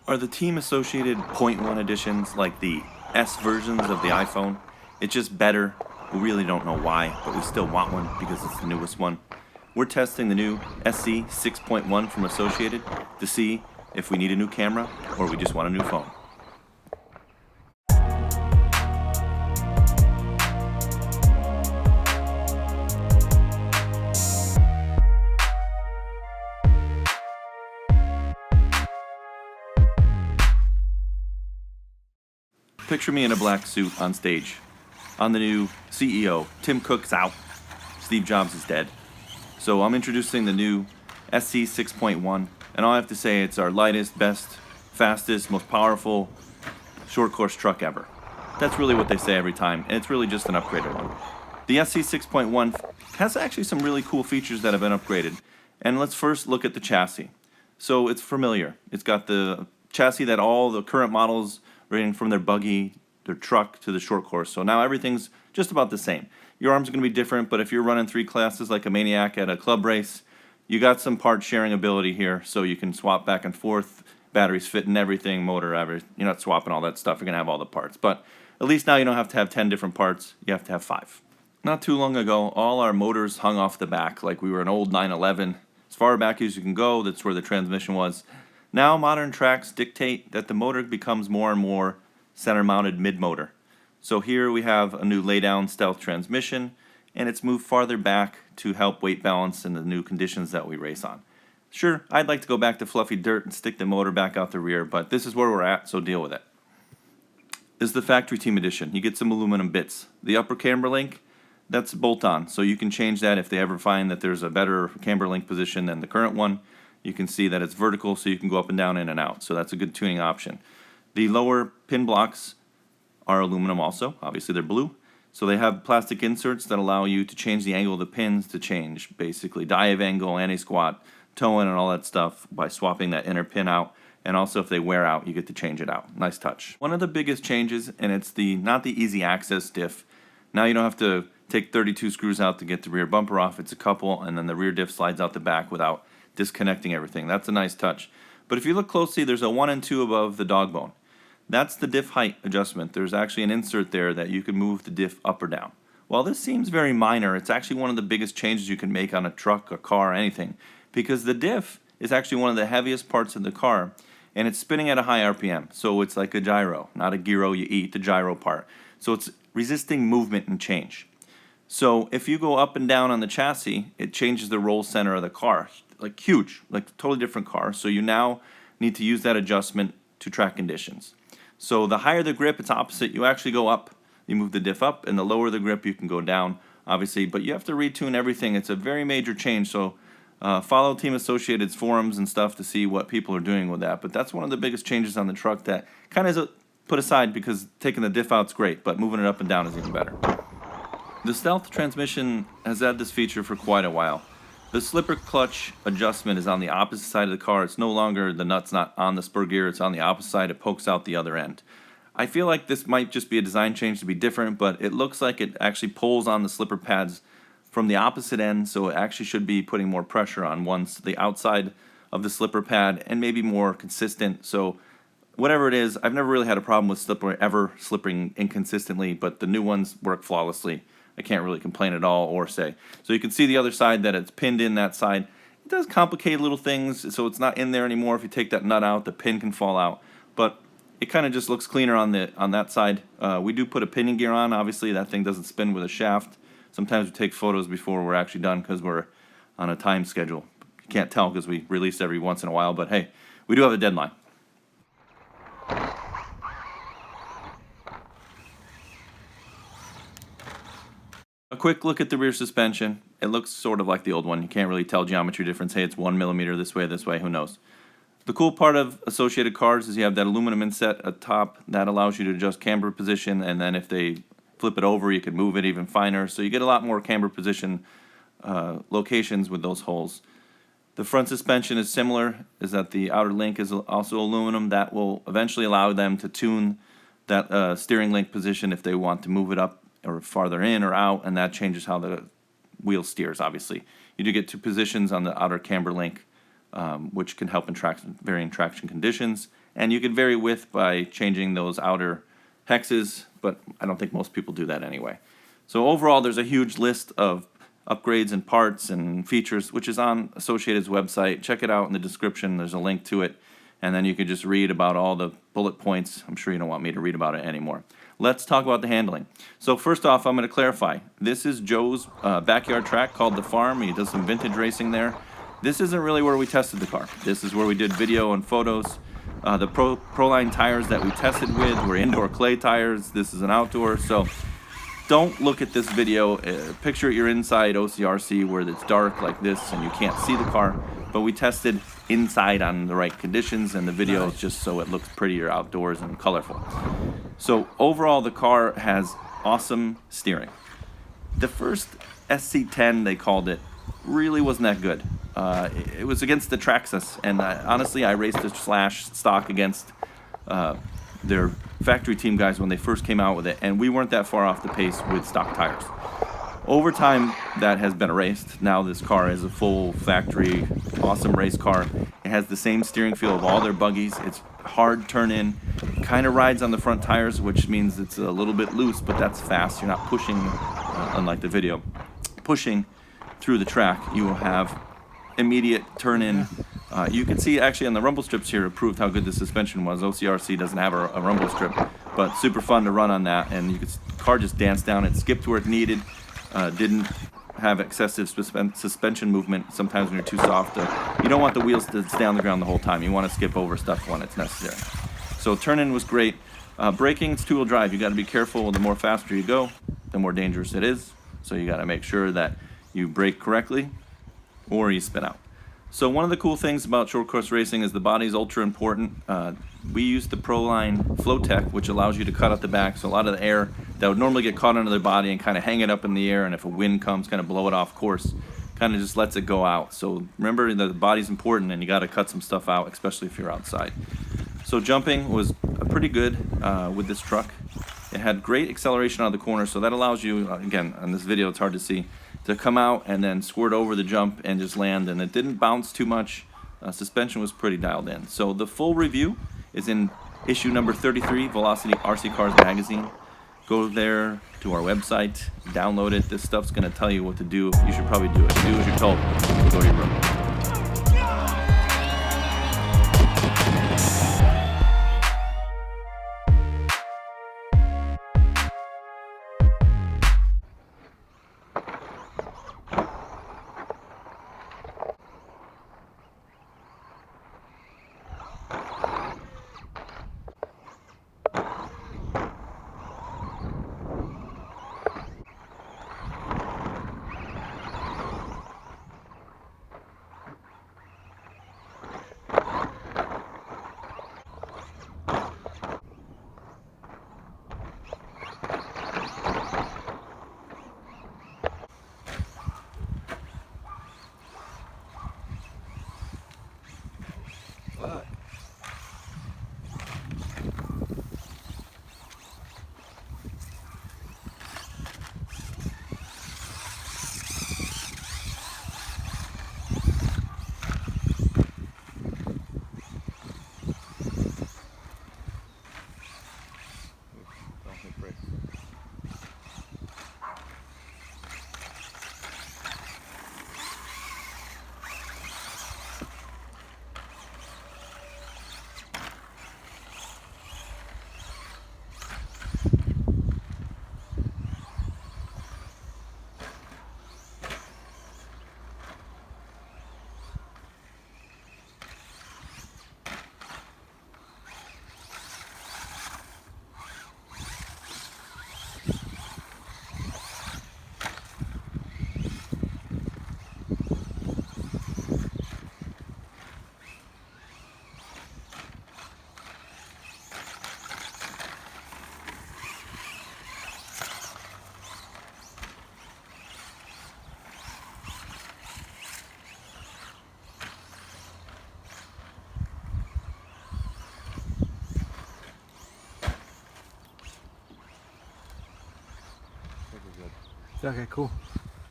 Are the team associated .1 editions like the S versions of the iPhone? It's just better. We really don't know why, but we still want one because it's the newest one. We're testing the new SC6.1 from Associated to see if we need a new camera or we just want a new phone. Picture me in a black suit on stage. I'm the new CEO. Tim Cook's out. Steve Jobs is dead. So I'm introducing the new SC6.1, and all I have to say, it's our lightest, best, fastest, most powerful short course truck ever. That's really what they say every time, and it's really just an upgraded one. The SC6.1 has actually some really cool features that have been upgraded. And let's first look at the chassis. So it's familiar. It's got the chassis that all the current models, ranging from their buggy, their truck, to the short course. So now everything's just about the same. Your arms are going to be different, but if you're running 3 classes like a maniac at a club race, you got some part sharing ability here, so you can swap back and forth. Batteries fit in everything, motor, everything. You're not swapping all that stuff. You're going to have all the parts. But at least now you don't have to have 10 different parts. You have to have 5. Not too long ago, all our motors hung off the back like we were an old 911. As far back as you can go, that's where the transmission was. Now modern tracks dictate that the motor becomes more and more center-mounted mid-motor. So here we have a new lay-down stealth transmission, and it's moved farther back to help weight balance in the new conditions that we race on. Sure, I'd like to go back to fluffy dirt and stick the motor back out the rear, but this is where we're at, so deal with it. This is the factory team edition. You get some aluminum bits. The upper camber link, that's bolt-on, so you can change that if they ever find that there's a better camber link position than the current one. You can see that it's vertical, so you can go up and down, in and out. So that's a good tuning option. The lower pin blocks are aluminum also. Obviously, they're blue. So they have plastic inserts that allow you to change the angle of the pins to change, basically dive angle, anti-squat, toe-in, and all that stuff by swapping that inner pin out. And also, if they wear out, you get to change it out. Nice touch. One of the biggest changes, and it's not the easy access diff. Now you don't have to take 32 screws out to get the rear bumper off. It's a couple, and then the rear diff slides out the back without disconnecting everything. That's a nice touch. But if you look closely, there's a 1 and 2 above the dog bone. That's the diff height adjustment. There's actually an insert there that you can move the diff up or down. While this seems very minor, it's actually one of the biggest changes you can make on a truck, a car, anything, because the diff is actually one of the heaviest parts of the car, and it's spinning at a high RPM. So it's like a gyro, not a gyro you eat, the gyro part. So it's resisting movement and change. So if you go up and down on the chassis, it changes the roll center of the car. Like huge, like totally different car. So you now need to use that adjustment to track conditions. So the higher the grip, it's opposite. You actually go up, you move the diff up, and the lower the grip, you can go down, obviously. But you have to retune everything. It's a very major change. So follow Team Associated's forums and stuff to see what people are doing with that. But that's one of the biggest changes on the truck that kind of is put aside because taking the diff out's great, but moving it up and down is even better. The stealth transmission has had this feature for quite a while. The slipper clutch adjustment is on the opposite side of the car. It's no longer, the nut's not on the spur gear, it's on the opposite side, it pokes out the other end. I feel like this might just be a design change to be different, but it looks like it actually pulls on the slipper pads from the opposite end, so it actually should be putting more pressure on the outside of the slipper pad and maybe more consistent. So whatever it is, I've never really had a problem with slipper ever slipping inconsistently, but the new ones work flawlessly. I can't really complain at all or say. So you can see the other side that it's pinned in that side. It does complicate little things, so it's not in there anymore. If you take that nut out, the pin can fall out. But it kind of just looks cleaner on that side. We do put a pinion gear on. Obviously, that thing doesn't spin with a shaft. Sometimes we take photos before we're actually done because we're on a time schedule. You can't tell because we release every once in a while, but hey, we do have a deadline. A quick look at the rear suspension. It looks sort of like the old one. You can't really tell geometry difference. Hey, it's 1 millimeter this way, who knows. The cool part of Associated cars is you have that aluminum inset at top that allows you to adjust camber position, and then if they flip it over, you can move it even finer. So you get a lot more camber position locations with those holes. The front suspension is similar, is that the outer link is also aluminum. That will eventually allow them to tune that steering link position if they want to move it up or farther in or out, and that changes how the wheel steers, obviously. You do get 2 positions on the outer camber link, which can help in varying traction conditions, and you can vary width by changing those outer hexes, but I don't think most people do that anyway. So overall, there's a huge list of upgrades and parts and features, which is on Associated's website. Check it out in the description. There's a link to it, and then you can just read about all the bullet points. I'm sure you don't want me to read about it anymore. Let's talk about the handling. So first off, I'm going to clarify. This is Joe's backyard track called The Farm. He does some vintage racing there. This isn't really where we tested the car. This is where we did video and photos. The Proline tires that we tested with were indoor clay tires. This is an outdoor, so don't look at this video. Picture you're inside OCRC where it's dark like this and you can't see the car, but we tested inside on the right conditions, and the video is just so it looks prettier outdoors and colorful. So overall, the car has awesome steering. The first SC10, they called it, really wasn't that good. It was against the Traxxas, and honestly, I raced a Slash stock against their factory team guys when they first came out with it, and we weren't that far off the pace with stock tires. Over time, that has been erased. Now this car is a full factory, awesome race car. It has the same steering feel of all their buggies. It's hard turn-in, kind of rides on the front tires, which means it's a little bit loose, but that's fast. You're not pushing, unlike the video, pushing through the track. You will have immediate turn-in. You can see actually on the rumble strips here, it proved how good the suspension was. OCRC doesn't have a rumble strip, but super fun to run on that, and you could, car just danced down. It skipped where it needed. Didn't have excessive suspension movement. Sometimes when you're too soft, you don't want the wheels to stay on the ground the whole time. You want to skip over stuff when it's necessary. So turn-in was great. Braking, it's two-wheel drive. You got to be careful. The more faster you go, the more dangerous it is. So you got to make sure that you brake correctly or you spin out. So one of the cool things about short course racing is the body's ultra important. We use the Proline Flowtech, which allows you to cut out the back, so a lot of the air that would normally get caught under the body and kind of hang it up in the air, and if a wind comes, kind of blow it off course, kind of just lets it go out. So remember that the body's important, and you got to cut some stuff out, especially if you're outside. So jumping was pretty good with this truck. It had great acceleration out of the corner, so that allows you, again, on this video it's hard to see, to come out and then squirt over the jump and just land, and it didn't bounce too much. Suspension was pretty dialed in. So the full review is in issue number 33, Velocity RC Cars Magazine. Go there to our website, download it. This stuff's going to tell you what to do. You should probably do it. Do as you're told. Go to your room. Okay, cool.